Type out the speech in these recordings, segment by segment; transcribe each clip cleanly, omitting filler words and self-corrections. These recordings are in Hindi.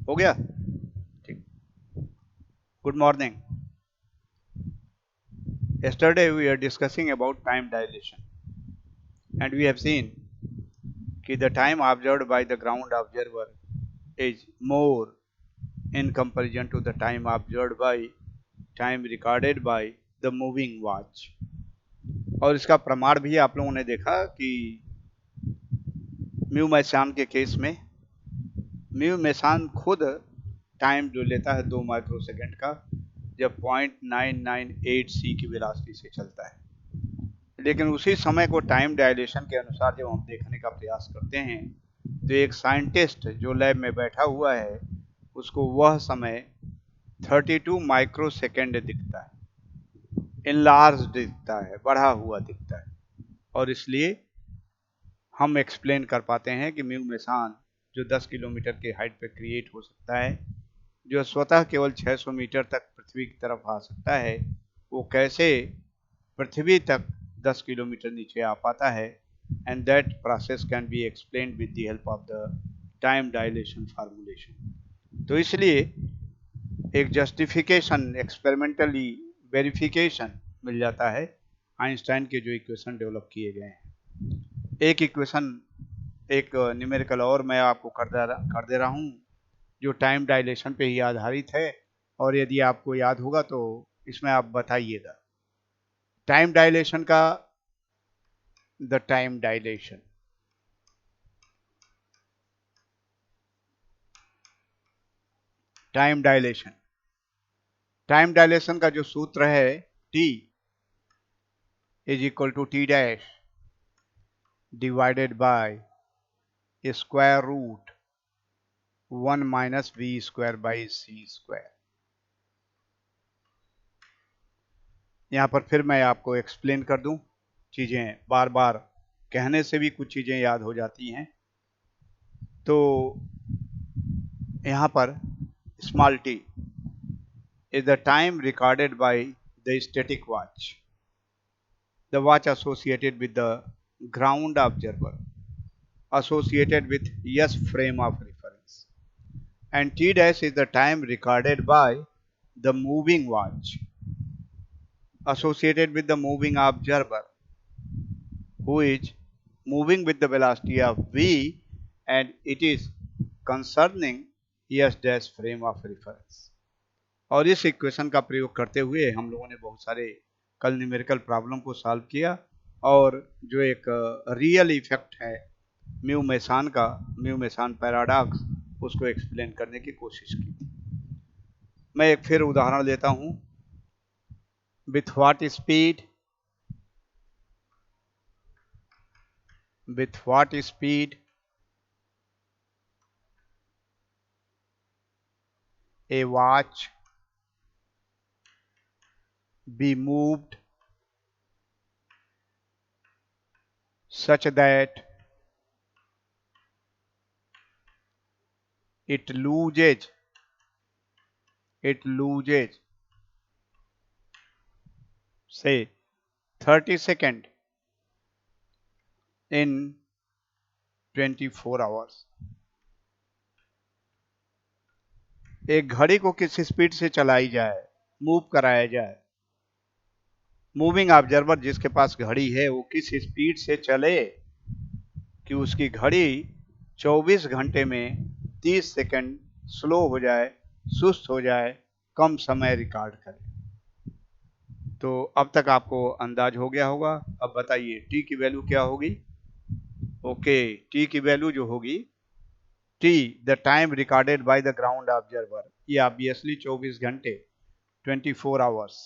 हो गया? ठीक। Good morning. Yesterday we are discussing about time dilation, and we have seen that the time observed by the ground observer is more in comparison to the time recorded by the moving watch. और इसका प्रमाण भी आप लोगों ने देखा कि म्यू मैसान के केस में म्यू मैसान खुद टाइम जो लेता है 2 माइक्रोसेकंड का, जब 0.998 सी की वेलोसिटी से चलता है। लेकिन उसी समय को टाइम डायलेशन के अनुसार जब हम देखने का प्रयास करते हैं तो एक साइंटिस्ट जो लैब में बैठा हुआ है उसको वह समय 32 माइक्रोसेकंड दिखता है, इनलार्ज दिखता है, बढ़ा हुआ दिखता है। और इसलिए हम एक्सप्लेन कर पाते हैं कि म्यू मेसान जो 10 किलोमीटर के हाइट पे क्रिएट हो सकता है, जो स्वतः केवल 600 मीटर तक पृथ्वी की तरफ आ सकता है, वो कैसे पृथ्वी तक 10 किलोमीटर नीचे आ पाता है। And that process can be explained with the help of the time dilation formulation. तो इसलिए एक जस्टिफिकेशन, एक्सपेरिमेंटली वेरिफिकेशन मिल जाता है आइंस्टाइन के जो इक्वेशन डेवलप किए गए हैं। एक इक्वेशन, एक न्यूमेरिकल और मैं आपको कर दे रहा हूँ जो टाइम डायलेशन पे ही आधारित है, और यदि आपको याद होगा तो इसमें आप बताइएगा। टाइम डायलेशन का the time dilation time dilation time dilation का जो सूत्र है T is equal to T dash divided by square root 1 minus V square by C square. यहाँ पर फिर मैं आपको एक्सप्लेन कर दूं, चीजें बार बार कहने से भी कुछ चीजें याद हो जाती हैं। तो यहाँ पर small t is the time recorded by the static watch, the watch associated with the ground observer, associated with S frame of reference, and T dash is the time recorded by the moving watch, associated with the moving observer, who is moving with the velocity of v, and it is concerning S dash frame of reference। और इस इक्वेशन का प्रयोग करते हुए हम लोगों ने बहुत सारे कल न्यूमेरिकल प्रॉब्लम को सॉल्व किया, और जो एक रियल इफेक्ट है म्यू मेसान पैराडॉक्स, उसको एक्सप्लेन करने की कोशिश की थी। मैं एक फिर उदाहरण लेता हूं। With what speed A watch be moved such that it loses say 30 seconds in 24 hours। एक घड़ी को किस स्पीड से चलाई जाए, मूव कराया जाए, मूविंग ऑब्जर्वर जिसके पास घड़ी है वो किस स्पीड से चले कि उसकी घड़ी 24 घंटे में 30 सेकंड स्लो हो जाए, सुस्त हो जाए, कम समय रिकॉर्ड करे। तो अब तक आपको अंदाज हो गया होगा। अब बताइए टी की वैल्यू क्या होगी। ओके, टी की वैल्यू जो होगी T the time recorded by the ground observer, ये ऑब्वियसली 24 घंटे 24 hours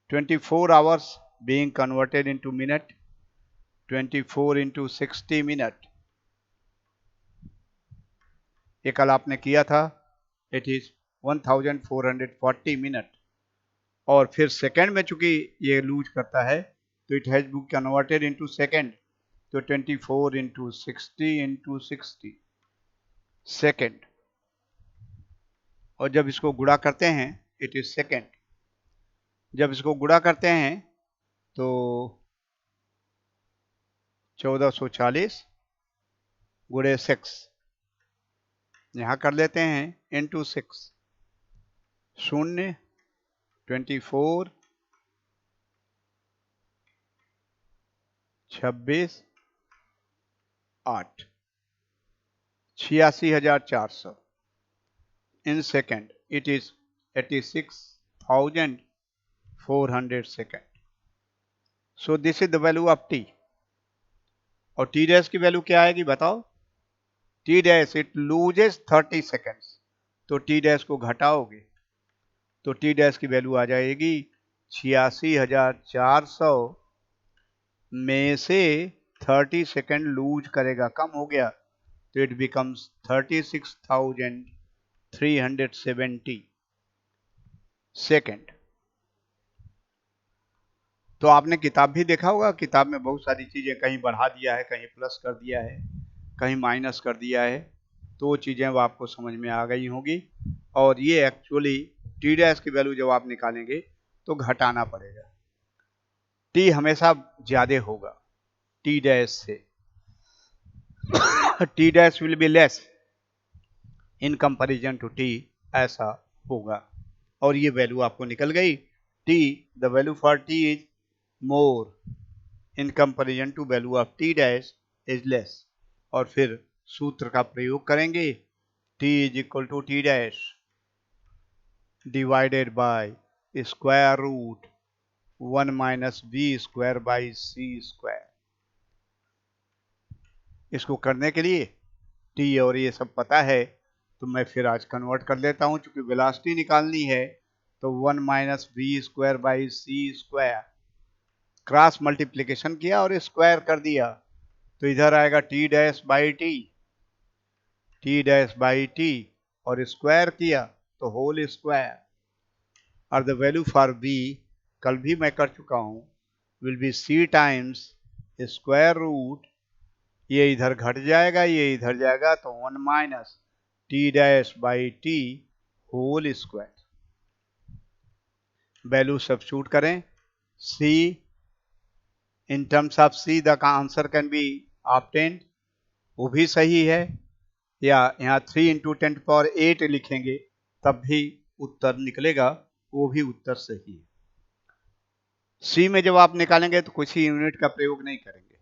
24 hours being converted into minute, 24 into 60 minute, ये कल आपने किया था। It is 1440 minute. और फिर सेकंड में चूंकि ये लूज करता है तो it has be converted into second, तो 24 इंटू 60 सेकंड। और जब इसको गुणा करते हैं इट इज सेकंड। जब इसको गुणा करते हैं तो 1440 गुणे 6, यहाँ कर लेते हैं into 6, 0, 24, 26, 8, 86,400 in second. It is 86,400 second. So this is the value of t. और t डैश की वैल्यू क्या आएगी बताओ? t dash it loses 30 seconds, तो t डैश को घटाओगे तो t डैश की वैल्यू आ जाएगी 86,400 में से 30 सेकेंड लूज करेगा, कम हो गया, तो इट बिकम्स 36,370 सेकेंड। तो आपने किताब भी देखा होगा, किताब में बहुत सारी चीजें कहीं बढ़ा दिया है, कहीं प्लस कर दिया है, कहीं माइनस कर दिया है, तो वो चीजें वो आपको समझ में आ गई होंगी। और ये एक्चुअली टी डैश की वैल्यू जब आप निकालेंगे तो घटाना पड़ेगा, टी हमेशा ज्यादा होगा टी डैश से, T dash will be less in comparison to T, ऐसा होगा। और ये वैल्यू आपको निकल गई, T, the value for T is more in comparison to value of T dash is less. और फिर सूत्र का प्रयोग करेंगे, t is equal to T dash divided by square root 1 minus B square by C square. इसको करने के लिए t और ये सब पता है, तो मैं फिर आज कन्वर्ट कर लेता हूं, चूंकि वेलोसिटी निकालनी है तो 1 minus B square by C square, cross multiplication किया और स्क्वायर कर दिया, तो इधर आएगा T dash by T, T dash by T, और स्क्वायर किया तो होल स्क्वायर। और द वैल्यू फॉर बी कल भी मैं कर चुका हूं, will be C times square root, ये इधर घट जाएगा, ये इधर जाएगा, तो 1 minus T dash by T whole square. Value substitute करें, सी in terms of C the answer can be obtained, वो भी सही है, या यहाँ 3 इंटू 10⁸ लिखेंगे तब भी उत्तर निकलेगा, वो भी उत्तर सही है। सी में जब आप निकालेंगे तो कुछ ही यूनिट का प्रयोग नहीं करेंगे,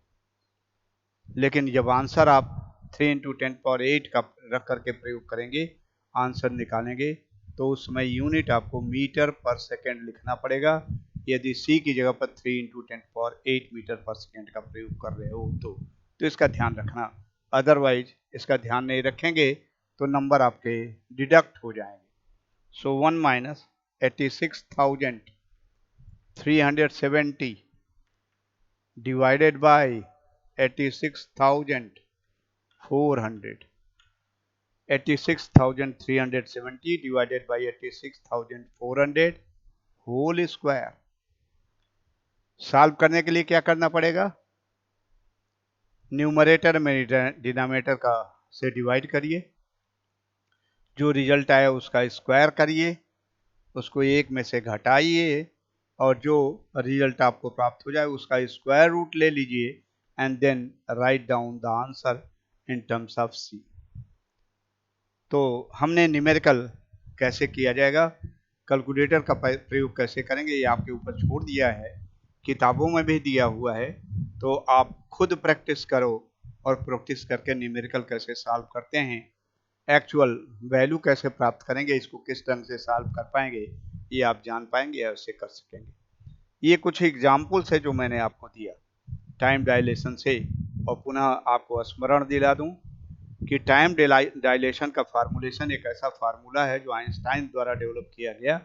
लेकिन जब आंसर आप 3 इंटू 10⁸ का रख करके प्रयोग करेंगे, आंसर निकालेंगे, तो उसमें यूनिट आपको मीटर पर सेकेंड लिखना पड़ेगा, यदि सी की जगह पर 3 इंटू 10⁸ मीटर पर सेकेंड का प्रयोग कर रहे हो तो इसका ध्यान रखना, अदरवाइज इसका ध्यान नहीं रखेंगे तो नंबर आपके डिडक्ट हो जाएंगे। So 1 minus 86,370 divided by 86,400, 86,370 divided by 86,400 whole square. Solve करने के लिए क्या करना पड़ेगा, न्यूमरेटर में डिनोमिनेटर का से डिवाइड करिए, जो रिजल्ट आया उसका स्क्वायर करिए, उसको एक में से घटाइए, और जो रिजल्ट आपको प्राप्त हो जाए उसका स्क्वायर रूट ले लीजिए, and then write down the answer in terms of C. तो हमने न्यूमेरिकल कैसे किया जाएगा, कैलकुलेटर का प्रयोग कैसे करेंगे, ये आपके ऊपर छोड़ दिया है, किताबों में भी दिया हुआ है, तो आप खुद प्रैक्टिस करो और प्रैक्टिस करके न्यूमेरिकल कैसे सॉल्व करते हैं, एक्चुअल वैल्यू कैसे प्राप्त करेंगे, इसको किस ढंग से सॉल्व कर पाएंगे, ये आप जान पाएंगे या उससे कर सकेंगे। ये कुछ एग्जाम्पल्स है जो मैंने आपको दिया टाइम डायलेशन से, और पुनः आपको स्मरण दिला दूं कि टाइम डायलेशन का फार्मूलेशन एक ऐसा फार्मूला है जो आइंस्टाइन द्वारा डेवलप किया गया,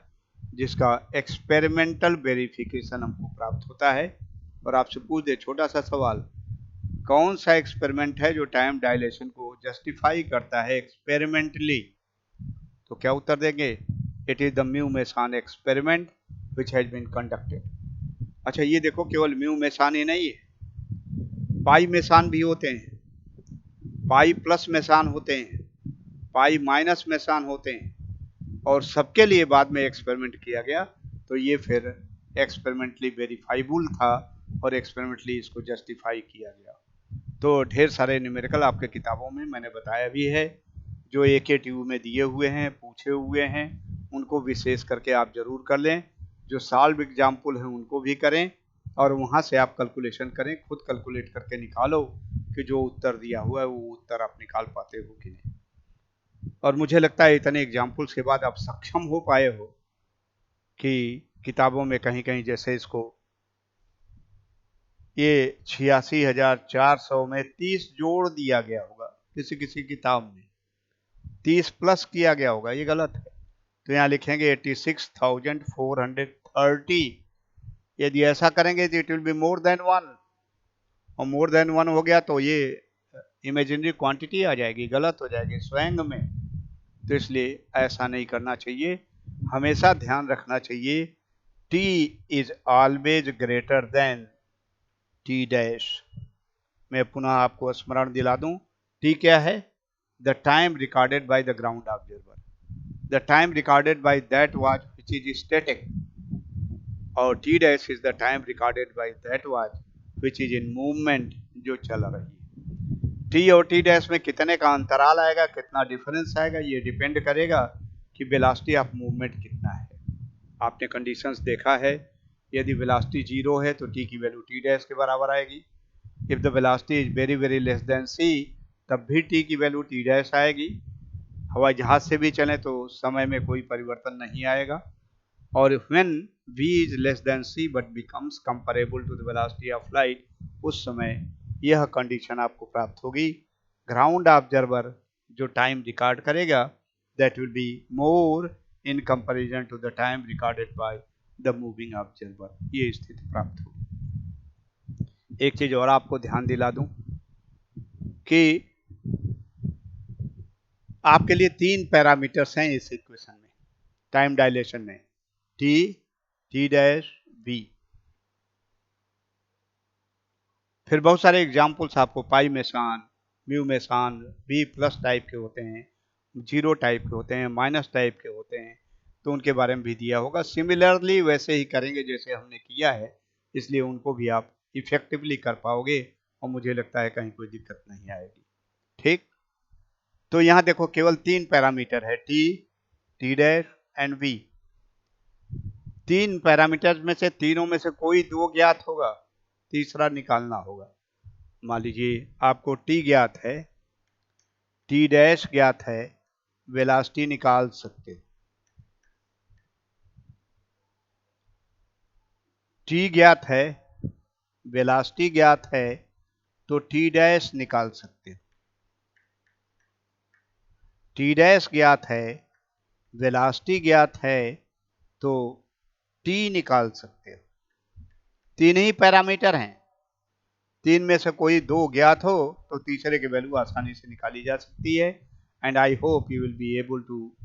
जिसका एक्सपेरिमेंटल वेरिफिकेशन हमको प्राप्त होता है। और आपसे पूछ दे छोटा सा सवाल, कौन सा एक्सपेरिमेंट है जो टाइम डायलेशन को जस्टिफाई करता है एक्सपेरिमेंटली, तो क्या उत्तर देंगे, it is the mu meson experiment which has been conducted. अच्छा ये देखो, केवल म्यू मेसान ही नहीं है, पाई मेसान भी होते हैं, पाई प्लस मेसान होते हैं, पाई माइनस मेसान होते हैं, और सबके लिए बाद में एक्सपेरिमेंट किया गया, तो ये फिर एक्सपेरिमेंटली वेरीफाइबल था और एक्सपेरिमेंटली इसको जस्टिफाई किया गया। तो ढेर सारे न्यूमेरिकल आपके किताबों में मैंने बताया भी है, जो AKTU में दिए हुए हैं, पूछे हुए हैं, उनको विशेष करके आप जरूर कर लें। जो सॉल्व एग्जाम्पल हैं उनको भी करें और वहाँ से आप कैलकुलेशन करें, खुद कैलकुलेट करके निकालो कि जो उत्तर दिया हुआ है वो उत्तर आप निकाल पाते हो कि नहीं। और मुझे लगता है इतने एग्जाम्पल्स के बाद आप सक्षम हो पाए हो कि किताबों में कहीं कहीं जैसे इसको ये 86,400 में 30 जोड़ दिया गया होगा, किसी किसी किताब में 30 प्लस किया गया होगा, ये गलत है। तो यहाँ लिखेंगे 86,430। यदि ऐसा करेंगे तो it will be more than 1, और मोर देन 1 हो गया तो ये इमेजिनरी क्वांटिटी आ जाएगी, गलत हो जाएगी स्वयं में। तो इसलिए ऐसा नहीं करना चाहिए, हमेशा ध्यान रखना चाहिए t is always greater than t dash. मैं पुनः आपको स्मरण दिला दूं, t क्या है? The time recorded by the ground observer, the time recorded by that watch which is static, और t dash is the time recorded by that watch which is in movement, जो चल रही है। t और t डैश में कितने का अंतराल आएगा, कितना डिफरेंस आएगा, ये डिपेंड करेगा कि वेलोसिटी ऑफ मूवमेंट कितना है। आपने कंडीशंस देखा है, यदि वेलोसिटी 0 है तो t की वैल्यू t डैश के बराबर आएगी। If the velocity is very very less than c, तब भी t की वैल्यू t डैश आएगी। हवाई जहाज से भी चलें तो समय में कोई परिवर्तन नहीं आएगा। और when v is less than c but becomes comparable to the velocity of light, उस समय यह कंडीशन आपको प्राप्त होगी। ग्राउंड ऑब्जर्वर जो टाइम रिकॉर्ड करेगा that will be more in comparison to the time recorded by the moving observer, ये स्थिति प्राप्त होगी। एक चीज और आपको ध्यान दिला दूं कि आपके लिए 3 पैरामीटर्स हैं इस इक्वेशन में, टाइम डायलेशन में, t, t डैश, v। फिर बहुत सारे एग्जाम्पल्स आपको pi meson, mu meson, v plus type के होते हैं, 0 टाइप के होते हैं, माइनस टाइप के होते हैं, तो उनके बारे में भी दिया होगा। सिमिलरली वैसे ही करेंगे जैसे हमने किया है, इसलिए उनको भी आप इफेक्टिवली कर पाओगे और मुझे लगता है कहीं कोई दिक्कत नहीं आएगी। ठीक, तो यहाँ देखो केवल 3 पैरामीटर है, t, t dash and v। 3 parameters में से तीनों में से कोई 2 ज्ञात होगा, तीसरा निकालना होगा। मान लीजिए आपको t ज्ञात है, t डैश ज्ञात है, वेलोसिटी निकाल सकते हो। t ज्ञात है, वेलोसिटी ज्ञात है, तो t डैश निकाल सकते हो। t डैश ज्ञात है, वेलोसिटी ज्ञात है, तो t निकाल सकते हो। 3 ही पैरामीटर हैं, 3 में से कोई 2 ज्ञात हो तो तीसरे की वैल्यू आसानी से निकाली जा सकती है। And I hope you will be able to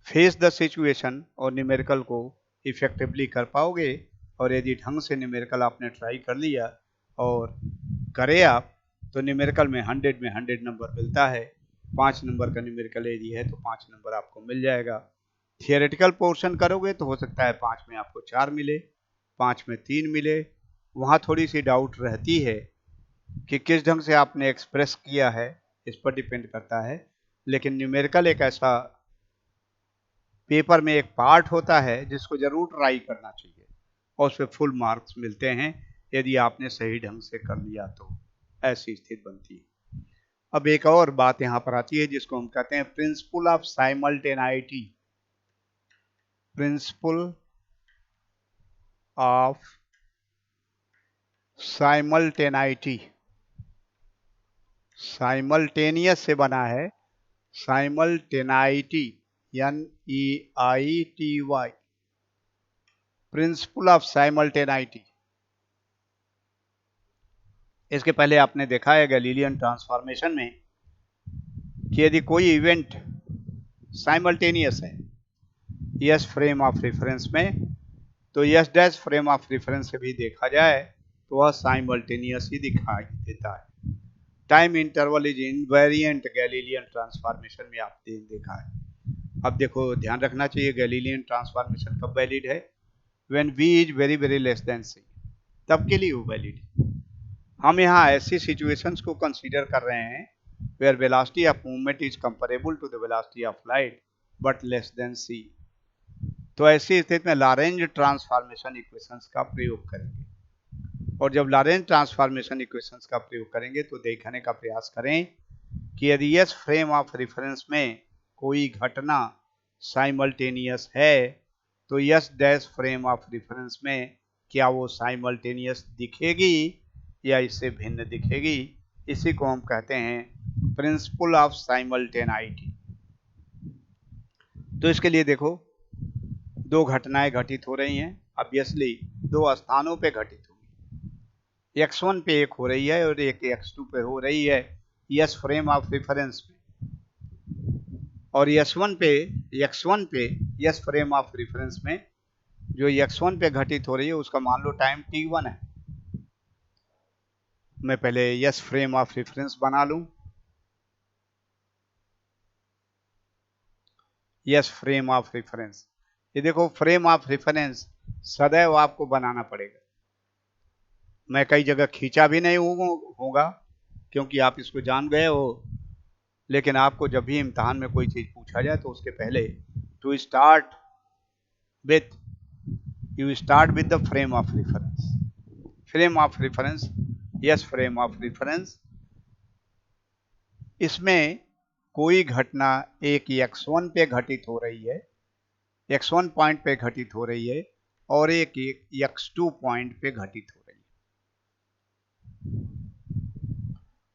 face the situation और न्यूमेरिकल को इफेक्टिवली कर पाओगे। और यदि ढंग से न्यूमेरिकल आपने ट्राई कर लिया और करे आप, तो न्यूमेरिकल में 100 में 100 नंबर मिलता है। 5 नंबर का न्यूमेरिकल यदि है तो 5 नंबर आपको मिल जाएगा। थियोरेटिकल पोर्शन करोगे तो हो सकता है 5 में आपको 4 मिले, 5 में 3 मिले। वहाँ थोड़ी सी डाउट रहती है कि किस ढंग से आपने एक्सप्रेस किया है, इस पर डिपेंड करता है। लेकिन न्यूमेरिकल एक ऐसा पेपर में एक पार्ट होता है जिसको जरूर ट्राई करना चाहिए और उस पर फुल मार्क्स मिलते हैं यदि आपने सही ढंग से कर लिया तो ऐसी स्थिति बनती है। अब एक और बात यहाँ पर आती है जिसको हम कहते हैं principle of simultaneity. Principle of simultaneity, simultaneous से बना है simultaneity, NEITY, principle of simultaneity. इसके पहले आपने देखा है गैलीलियन ट्रांसफॉर्मेशन में कि यदि कोई इवेंट साइमल्टेनियस है यस फ्रेम ऑफ रेफरेंस में, तो yes dash frame of reference से भी देखा जाए तो वह साइमल्टेनियस ही दिखाई देता है। Time interval is invariant Galilean transformation में आपने देखा है। अब देखो ध्यान रखना चाहिए गैलीलियन ट्रांसफॉर्मेशन कब वैलिड है, when v is very very less than c, तब के लिए वो वैलिड है। हम यहाँ ऐसी सिचुएशंस को कंसीडर कर रहे हैं where velocity of movement is comparable to the velocity of light but less than c। तो ऐसी स्थिति में लॉरेंज ट्रांसफॉर्मेशन इक्वेशंस का प्रयोग करेंगे, और जब लॉरेंज ट्रांसफॉर्मेशन इक्वेशंस का प्रयोग करेंगे तो देखने का प्रयास करें कि यदि यस फ्रेम ऑफ रेफरेंस में कोई घटना साइमल्टेनियस है तो yes dash frame of reference में क्या वो साइमल्टेनियस दिखेगी या इससे भिन्न दिखेगी। इसी को हम कहते हैं प्रिंसिपल ऑफ साइमल्टेनिटी। तो इसके लिए देखो, दो घटनाएं घटित हो रही हैं, ऑब्वियसली दो स्थानों पे घटित होगी। x1 पे एक हो रही है और एक x2 पे हो रही है यस फ्रेम ऑफ रेफरेंस में, और x1 पे यस फ्रेम ऑफ रेफरेंस में जो x1 पे घटित हो रही है उसका मान लो टाइम t1 है। मैं पहले यस फ्रेम ऑफ रेफरेंस बना लूं। यस फ्रेम ऑफ रेफरेंस, ये देखो फ्रेम ऑफ रेफरेंस सदैव आपको बनाना पड़ेगा। मैं कई जगह खींचा भी नहीं होगा क्योंकि आप इसको जान गए हो, लेकिन आपको जब भी इम्तिहान में कोई चीज पूछा जाए तो उसके पहले to start with you start with the frame of reference. Frame of reference, S frame of reference, इसमें कोई घटना एक x1 पे घटित हो रही है, x1 पॉइंट पे घटित हो रही है, और एक x2 पॉइंट पे घटित हो रही है,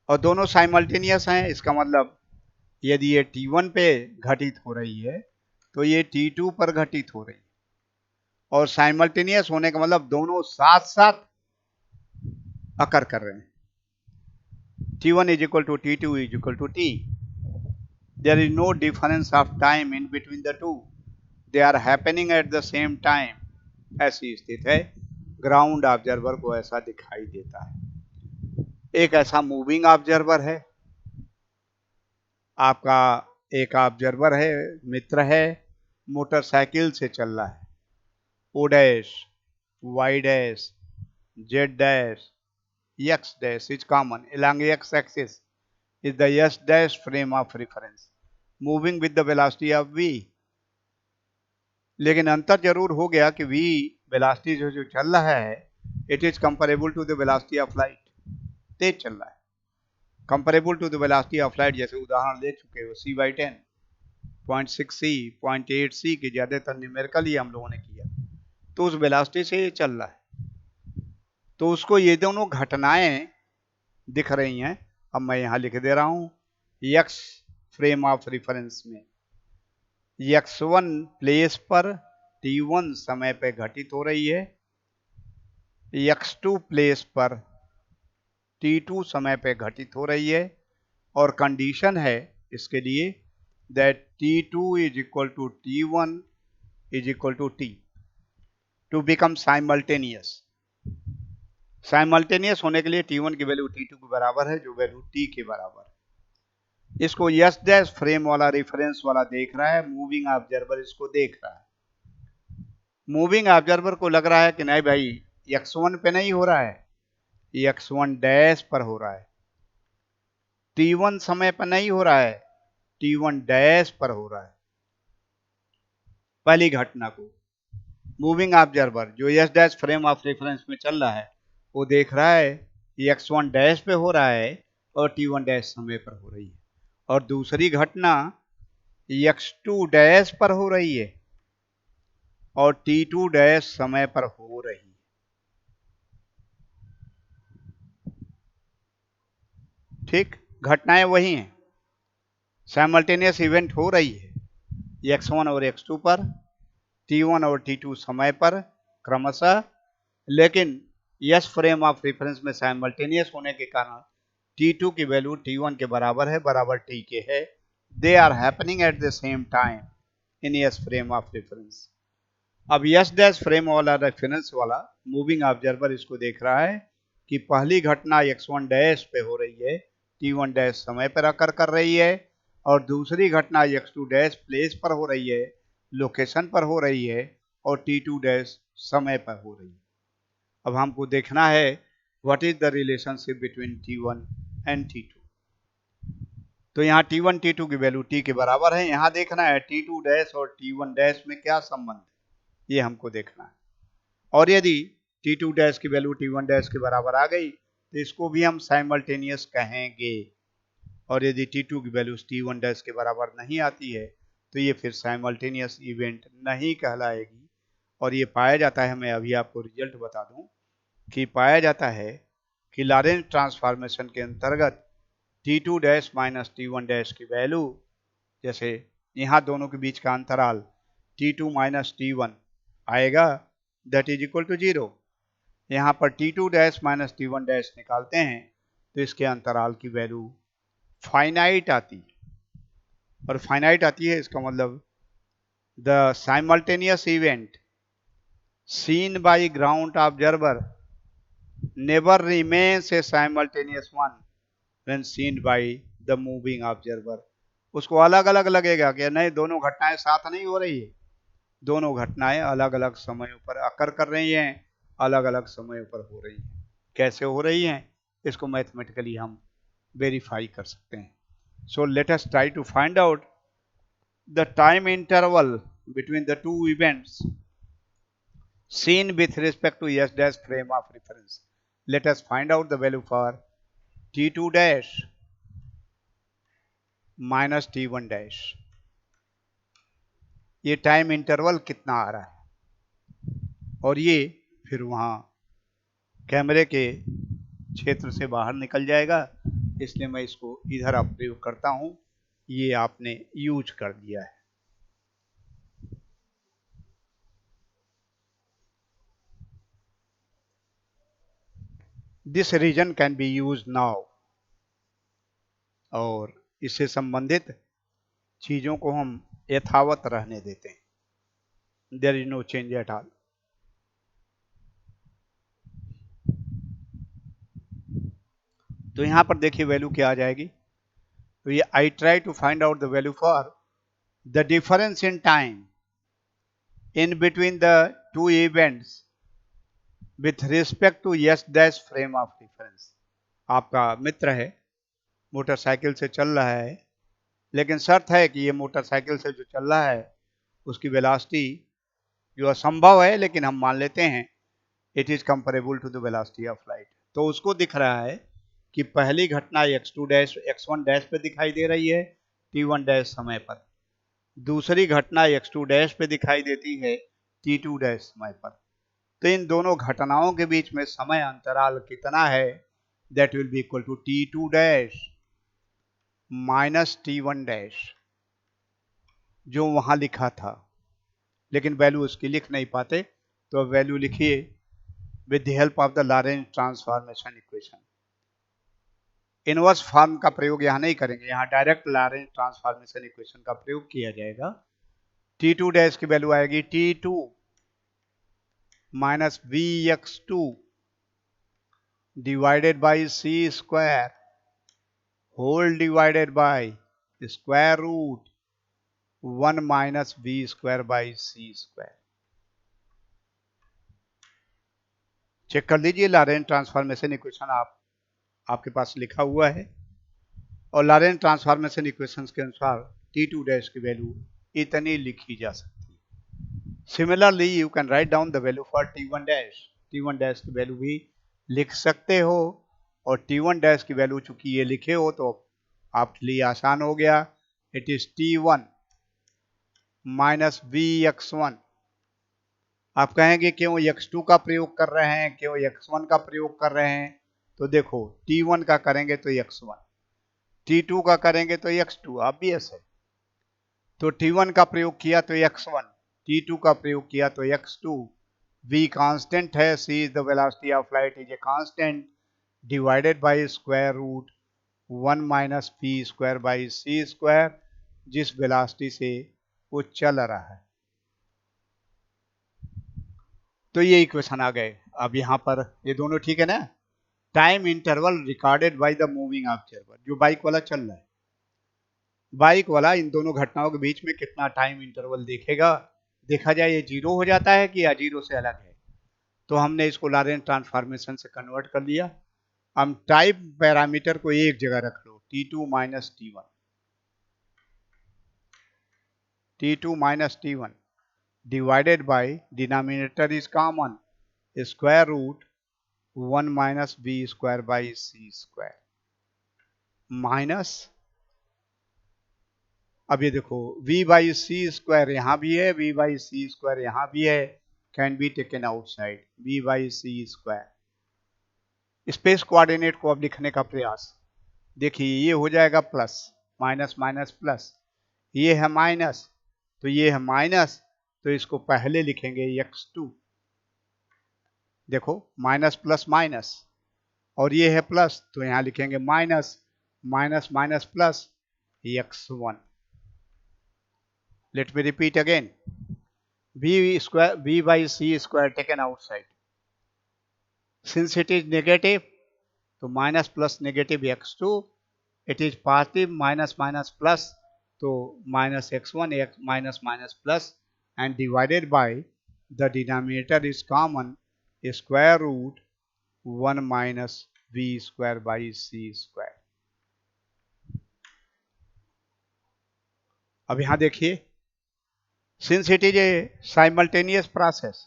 और दोनों साइमल्टेनियस हैं। इसका मतलब यदि ये t1 पे घटित हो रही है तो ये t2 पर घटित हो रही है, और साइमल्टेनियस होने का मतलब दोनों साथ साथ अकर कर रहे हैं। t1 is equal to t2 is equal to t। There is no difference of time in between the two, they are happening at the same time। ऐसी स्थिति है, ग्राउंड ऑब्जर्वर को ऐसा दिखाई देता है। एक ऐसा मूविंग ऑब्जर्वर है, आपका एक ऑब्जर्वर है, मित्र है, मोटरसाइकिल से चल रहा है, O dash, Y dash, Z dash, X dash is common along x axis is the s dash frame of reference moving with the velocity of v। लेकिन अंतर जरूर हो गया कि v वेलोसिटी जो चल रहा है it is comparable to the velocity of light, तेज चल रहा है, comparable to the velocity of light. जैसे उदाहरण ले चुके हो c/10, 0.6c, 0.8c के ज्यादातर न्यूमेरिकल ही हम लोगों ने किया, तो उस वेलोसिटी से ये चल रहा है, तो उसको ये दोनों घटनाएं दिख रही हैं। अब मैं यहां लिख दे रहा हूं, x फ्रेम ऑफ रेफरेंस में x1 प्लेस पर t1 समय पे घटित हो रही है, x2 प्लेस पर t2 समय पे घटित हो रही है, और कंडीशन है इसके लिए that t2 is equal to t1 is equal to t to become simultaneous. Simultaneous होने के लिए t1 की वैल्यू t2 के बराबर है, जो वैल्यू t के बराबर है। इसको यस डैश फ्रेम वाला रेफरेंस वाला देख रहा है, मूविंग ऑब्जर्वर इसको देख रहा है। मूविंग ऑब्जर्वर को लग रहा है कि नहीं भाई x1 पे नहीं हो रहा है, x1 डैश पर हो रहा है, t1 समय पर नहीं हो रहा है, t1 डैश पर हो रहा है। पहली घटना को मूविंग ऑब्जर्वर जो yes dash frame of reference में चल रहा है वो देख रहा है कि x1 डैश पे हो रहा है और t1 डैश समय पर हो रही है, और दूसरी घटना x2 डैश पर हो रही है और t2 डैश समय पर हो रही है। ठीक, घटनाएं वही हैं, साइमल्टेनियस इवेंट हो रही है x1 और x2 पर, t1 और t2 समय पर क्रमशः, लेकिन यस फ्रेम ऑफ रेफरेंस में साइमल्टेनियस होने के कारण t2 की वैल्यू t1 के बराबर है, बराबर t के है। They are happening at the same time in S frame of reference. अब यस डैश फ्रेम वाला रेफरेंस वाला मूविंग ऑब्जर्वर इसको देख रहा है कि पहली घटना x1 डैश पे हो रही है, t1 डैश समय पर अकर कर रही है, और दूसरी घटना x2 डैश प्लेस पर हो रही है, लोकेशन पर हो रही है, और t2 डैश समय पर हो रही है। अब हमको देखना है what is the relationship between t1 and t2। तो यहाँ T1 T2 की वैल्यू T के बराबर है। यहाँ देखना है T2 डैश और T1 डैश में क्या संबंध है, ये हमको देखना है। और यदि T2 डैश की वैल्यू T1 डैश के बराबर आ गई तो इसको भी हम साइमल्टेनियस कहेंगे। और यदि T2 की वैल्यू T1 डैश के बराबर नहीं आती है तो ये फिर साइमल्टेनियस इवेंट नहीं कहलाएगी। और ये पाया जाता है, मैं अभी आपको रिजल्ट बता दूं कि पाया जाता है कि लॉरेंट ट्रांसफॉर्मेशन के अंतर्गत T2 dash minus T1 dash की वैल्यू, जैसे यहाँ दोनों के बीच का अंतराल T2 माइनस T1 आएगा, दैट इज इक्वल टू 0। यहाँ पर T2 dash minus T1 dash निकालते हैं तो इसके अंतराल की वैल्यू फाइनाइट आती है। और फाइनाइट आती है इसका मतलब the simultaneous event seen by ground observer never remains a simultaneous one when seen by the moving observer। उसको अलग अलग लगेगा कि नहीं, दोनों घटनाएं साथ नहीं हो रही है, दोनों घटनाएं अलग अलग समयों पर अकर कर रही हैं, अलग अलग समयों पर हो रही हैं। कैसे हो रही हैं इसको मैथमेटिकली हम वेरीफाई कर सकते हैं। So let us try to find out the time interval between the two events seen with respect to S dash frame of reference। Let us find out the value for T2 dash minus T1 dash। ये टाइम इंटरवल कितना आ रहा है और ये फिर वहां कैमरे के क्षेत्र से बाहर निकल जाएगा, इसलिए मैं इसको इधर अब प्रयोग करता हूं। ये आपने यूज कर दिया है। This reason can be use now. और इससे संबंधित चीजों को हम यथावत रहने देते हैं। There is no change at all. तो यहां पर देखिए वैल्यू क्या आ जाएगी। तो ये I try to find out the value for the difference in time in between the two events with respect to S dash frame of reference. आपका मित्र है, मोटरसाइकिल से चल रहा है, लेकिन शर्त है कि ये मोटरसाइकिल से जो चल रहा है उसकी वेलोसिटी जो असंभव है, लेकिन हम मान लेते हैं it is comparable to the velocity of light. तो उसको दिख रहा है कि पहली घटना x2 डैश x1 डैश पे दिखाई दे रही है T1 डैश समय पर, दूसरी घटना x2 डैश पे दिखाई देती है T2 डैश समय पर। तो इन दोनों घटनाओं के बीच में समय अंतराल कितना है, that will be equal to T2 dash minus T1 dash, जो वहां लिखा था, लेकिन वैल्यू उसकी लिख नहीं पाते। तो वैल्यू लिखिए with the help of the Laurent transformation equation. Inverse form का प्रयोग यहाँ नहीं करेंगे, यहाँ डायरेक्ट लॉरेंट ट्रांसफॉर्मेशन इक्वेशन का प्रयोग किया जाएगा। T2 डैश की वैल्यू आएगी T2 minus Vx2 divided by C square whole divided by square root 1 minus V square by C square. Check कर लीजिए, लॉरेंट ट्रांसफॉर्मेशन इक्वेशन आपके पास लिखा हुआ है। और लॉरेंट ट्रांसफॉर्मेशन इक्वेशंस के अनुसार T2 डैश की वैल्यू इतनी लिखी जा सकती है। Similarly you can write down the value for T1 dash. T1 dash की वैल्यू भी लिख सकते हो, और T1 डैश की वैल्यू चूंकि ये लिखे हो तो आपके लिए आसान हो गया। It is T1 minus Vx1। आप कहेंगे क्यों x2 का प्रयोग कर रहे हैं, क्यों x1 का प्रयोग कर रहे हैं। तो देखो T1 का करेंगे तो x1, T2 का करेंगे तो x2, ऑब्वियस है। तो T1 का प्रयोग किया तो x1, T2 का प्रयोग किया तो x2। v कांस्टेंट है, c is the velocity of light is a constant divided by square root 1 minus v square by C square, जिस वेलोसिटी से वो चल रहा है। तो ये इक्वेशन आ गए। अब यहाँ पर ये दोनों ठीक है ना। Time interval recorded by the moving observer, जो बाइक वाला चल रहा है, बाइक वाला इन दोनों घटनाओं के बीच में कितना टाइम इंटरवल देखेगा, देखा जाए ये जीरो हो जाता है कि या जीरो से अलग है। तो हमने इसको लॉरेंट ट्रांसफॉर्मेशन से कन्वर्ट कर लिया। हम टाइम पैरामीटर को एक जगह रख लो T2 minus T1, T2 minus T1 divided by denominator is common, square root 1 minus b square by c square minus, अब ये देखो v बाई सी स्क्वायर यहाँ भी है, v बाई सी स्क्वायर यहाँ भी है, can be taken outside, v by C square. Space coordinate को अब लिखने का प्रयास, देखिए ये हो जाएगा प्लस, माइनस माइनस प्लस, ये है माइनस, तो ये है माइनस, तो इसको पहले लिखेंगे x2, देखो माइनस प्लस माइनस, और ये है प्लस, तो यहां लिखेंगे minus, minus minus plus x1। Let me repeat again, v square v by c square taken outside, since it is negative, तो minus plus negative x2, it is positive minus minus plus, तो minus x1 minus minus plus, and divided by the denominator is common, square root 1 minus v square by c square. अब यहां देखिए, since it is a simultaneous process,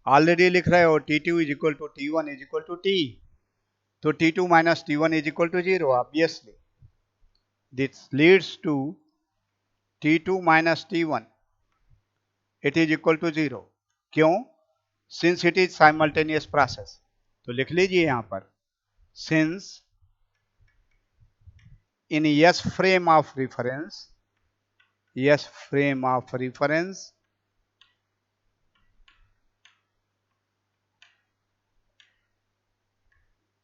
already लिख रहे हो T2 is equal to T1 is equal to T, तो T2 minus T1 is equal to 0, obviously this leads to T2 minus T1 it is equal to 0, क्यों? Since it is simultaneous process, तो लिख लीजिए यहां पर, since in S frame of reference, S frame of reference,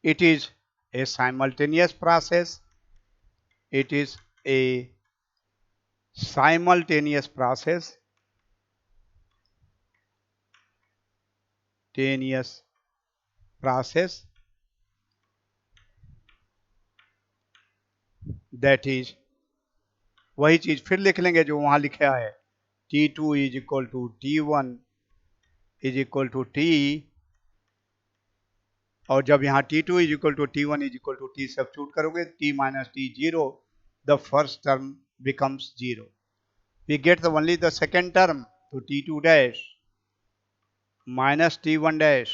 it is a simultaneous process, it is a simultaneous process, that is, वही चीज फिर लिख लेंगे जो वहां लिखा है, T2 is equal to T1 is equal to T, और जब यहाँ T2 is equal to T1 is equal to T substitute करोगे, T minus T 0, the first term becomes 0. We get only the second term, to T2 dash minus T1 dash,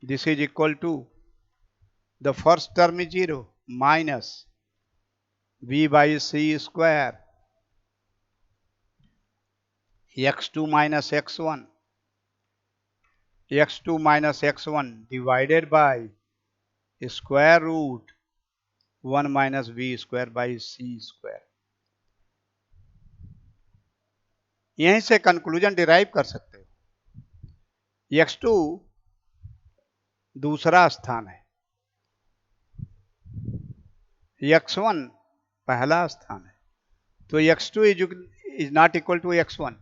this is equal to, the first term is 0 minus v by c square x2 minus x1, x2 minus x1 divided by square root 1 minus v square by c square। यहीं से कंक्लूजन डिराइव कर सकते हो। x2 दूसरा स्थान है, x1 पहला स्थान है, तो x2 is not equal to x1।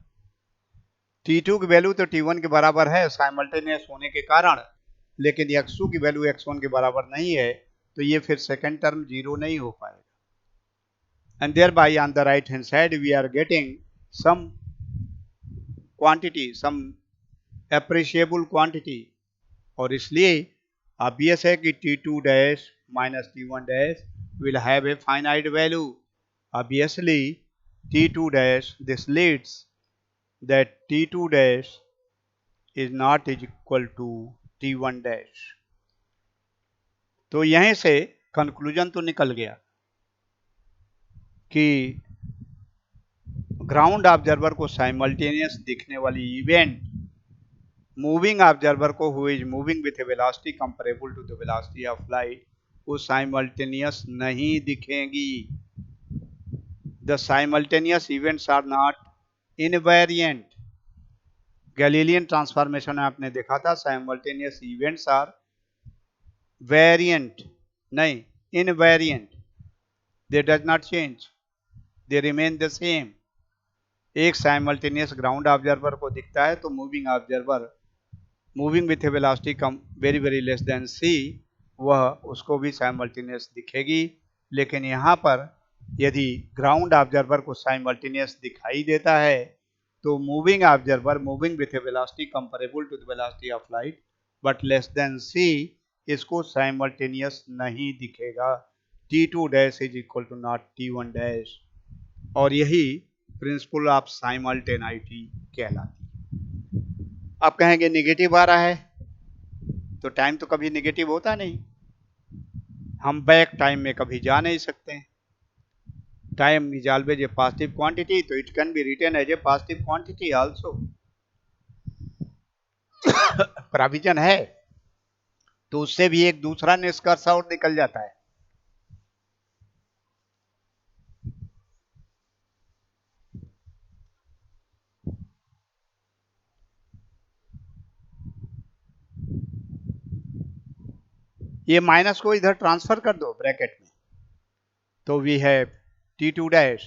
T2 की वैल्यू तो T1 के बराबर है साइमल्टेनियस होने के कारण, लेकिन x2 की वैल्यू x1 के बराबर नहीं है, तो ये फिर सेकेंड टर्म 0 नहीं हो पाएगा। And there by on the right hand side we are getting some quantity, some appreciable quantity, और इसलिए ऑब्वियस है कि T2 dash minus T1 dash will have a finite value. Obviously T2 dash, this leads that T2 dash is not equal to T1 dash. तो यहीं से कंक्लूजन तो निकल गया कि ग्राउंड ऑब्जर्वर को साइमल्टेनियस दिखने वाली इवेंट मूविंग ऑब्जर्वर को who is moving with a velocity comparable to the velocity of light, वो साइमल्टेनियस नहीं दिखेंगी। The simultaneous events are not invariant. Galilean transformation में आपने देखा था साइमल्टेनियस इवेंट्स आर वेरिएंट, नहीं invariant, they does not change, they remain the same. एक साइमल्टेनियस ग्राउंड ऑब्जर्वर को दिखता है तो moving observer moving with a velocity कम very very less than c, वह उसको भी साइमल्टेनियस दिखेगी। लेकिन यहाँ पर यदि ग्राउंड ऑब्जर्वर को साइमल्टेनियस दिखाई देता है तो moving observer moving with a velocity comparable to the velocity of light but less than c, इसको साइमल्टेनियस नहीं दिखेगा। T2 dash is equal to not T1 dash, और यही प्रिंसिपल ऑफ साइमल्टेनिटी कहलाती। अब कहेंगे निगेटिव आ रहा है, तो टाइम तो कभी निगेटिव होता नहीं, हम बैक टाइम में कभी जा नहीं सकते हैं। Time is always a positive quantity, तो it can be written as a positive quantity also. Provision है, तो उससे भी एक दूसरा निष्कर्ष और निकल जाता है। ये माइनस को इधर ट्रांसफर कर दो ब्रैकेट में, तो we have T2 dash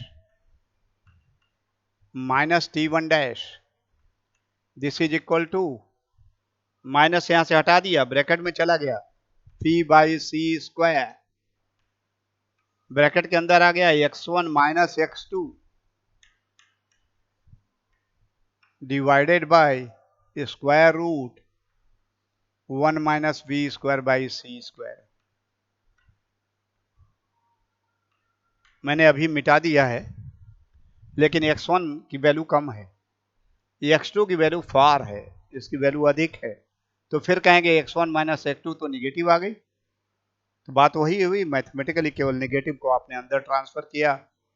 minus T1 dash, this is equal to, minus यहां से हटा दिया, ब्रैकेट में चला गया, P/C स्क्वायर, ब्रैकेट के अंदर आ गया x1 minus x2 divided by square root 1 minus b square by C square. मैंने अभी मिटा दिया है, लेकिन x1 की वैल्यू कम है, x2 की वैल्यू फार है, इसकी वैल्यू अधिक है, तो फिर कहेंगे x1 माइनस x2 तो निगेटिव आ गई। तो बात वही हुई, मैथमेटिकली केवल निगेटिव को आपने अंदर ट्रांसफर किया,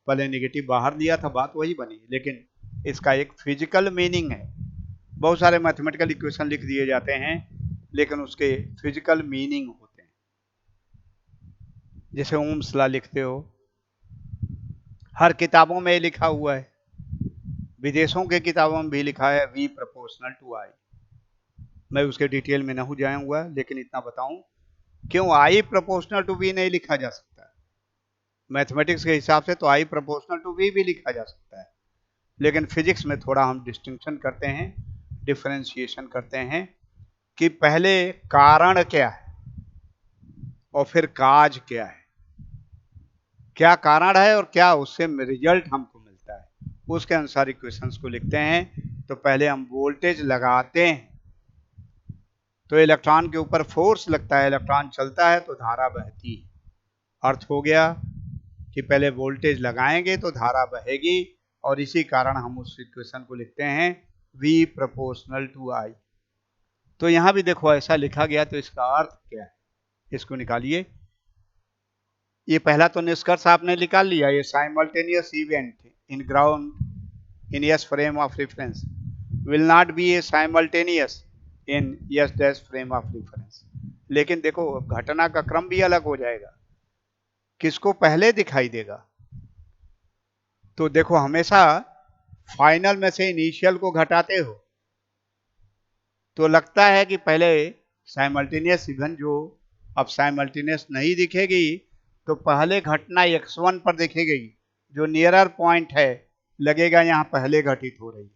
पहले निगेटिव बाहर लिया था, बात वही बनी, लेकिन इसका एक फिजिकल मीनिंग है। बहुत सारे मैथमेटिकल इक्वेशन लिख दिए जाते हैं, लेकिन उसके फिजिकल मीनिंग होते हैं। जैसे ओम्स लॉ लिखते हो, हर किताबों में लिखा हुआ है, विदेशों के किताबों में भी लिखा है V प्रोपोर्शनल टू I। मैं उसके डिटेल में नहीं जाऊंगा, लेकिन इतना बताऊं, क्यों I प्रोपोर्शनल टू V नहीं लिखा जा सकता? मैथमेटिक्स के हिसाब से तो I प्रोपोर्शनल टू V भी लिखा जा सकता है, लेकिन फिजिक्स में थोड़ा हम डिस्टिंक्शन करते हैं, डिफरेंशिएशन करते हैं कि पहले कारण क्या है और फिर काज क्या है, क्या कारण है और क्या उससे रिजल्ट हमको मिलता है, उसके अनुसार इक्वेशंस को लिखते हैं। तो पहले हम वोल्टेज लगाते हैं, तो इलेक्ट्रॉन के ऊपर फोर्स लगता है, इलेक्ट्रॉन चलता है तो धारा बहती है। अर्थ हो गया कि पहले वोल्टेज लगाएंगे तो धारा बहेगी, और इसी कारण हम उस इक्वेशन को लिखते हैं V प्रोपोर्शनल टू I। तो यहां भी देखो ऐसा लिखा गया, तो इसका अर्थ क्या है, इसको निकालिए। ये पहला तो निष्कर्ष आपने निकाल लिया, ये simultaneous event in ground in S frame of reference will not be A simultaneous in S dash frame of reference. लेकिन देखो घटना का क्रम भी अलग हो जाएगा, किसको पहले दिखाई देगा? तो देखो हमेशा फाइनल में से इनिशियल को घटाते हो, तो लगता है कि पहले साइमल्टेनियस इवेंट जो अब साइमल्टेनियस नहीं दिखेगी, तो पहले घटना x1 पर दिखेगी, जो नियरर पॉइंट है लगेगा यहाँ पहले घटित हो रही है,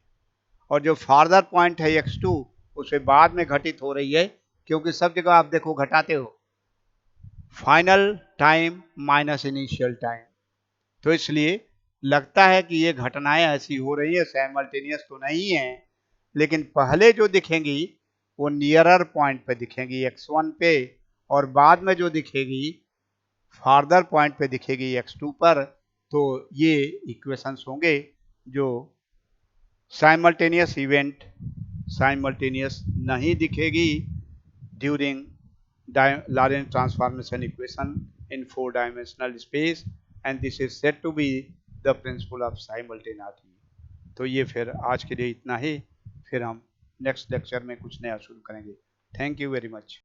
और जो फार्दर पॉइंट है x2 उसे बाद में घटित हो रही है, क्योंकि सब जगह आप देखो घटाते हो, final time minus initial time. तो इसलिए लगता है कि ये घटनाएं ऐसी हो रही है, साइमल्टेनियस तो नहीं है, लेकिन पहले जो दिखेंगी वो नियरर पॉइंट पे दिखेंगी x1 पे, और बाद में जो दिखेगी फार्दर पॉइंट पे दिखेगी x2 पर। तो ये इक्वेशंस होंगे जो साइमल्टेनियस इवेंट साइमल्टेनियस नहीं दिखेगी during Lorentz transformation equation in 4-dimensional space, and this is said to be the principle of simultaneity। तो ये फिर आज के लिए इतना ही, फिर हम नेक्स्ट लेक्चर में कुछ नया शुरू करेंगे। Thank you very much.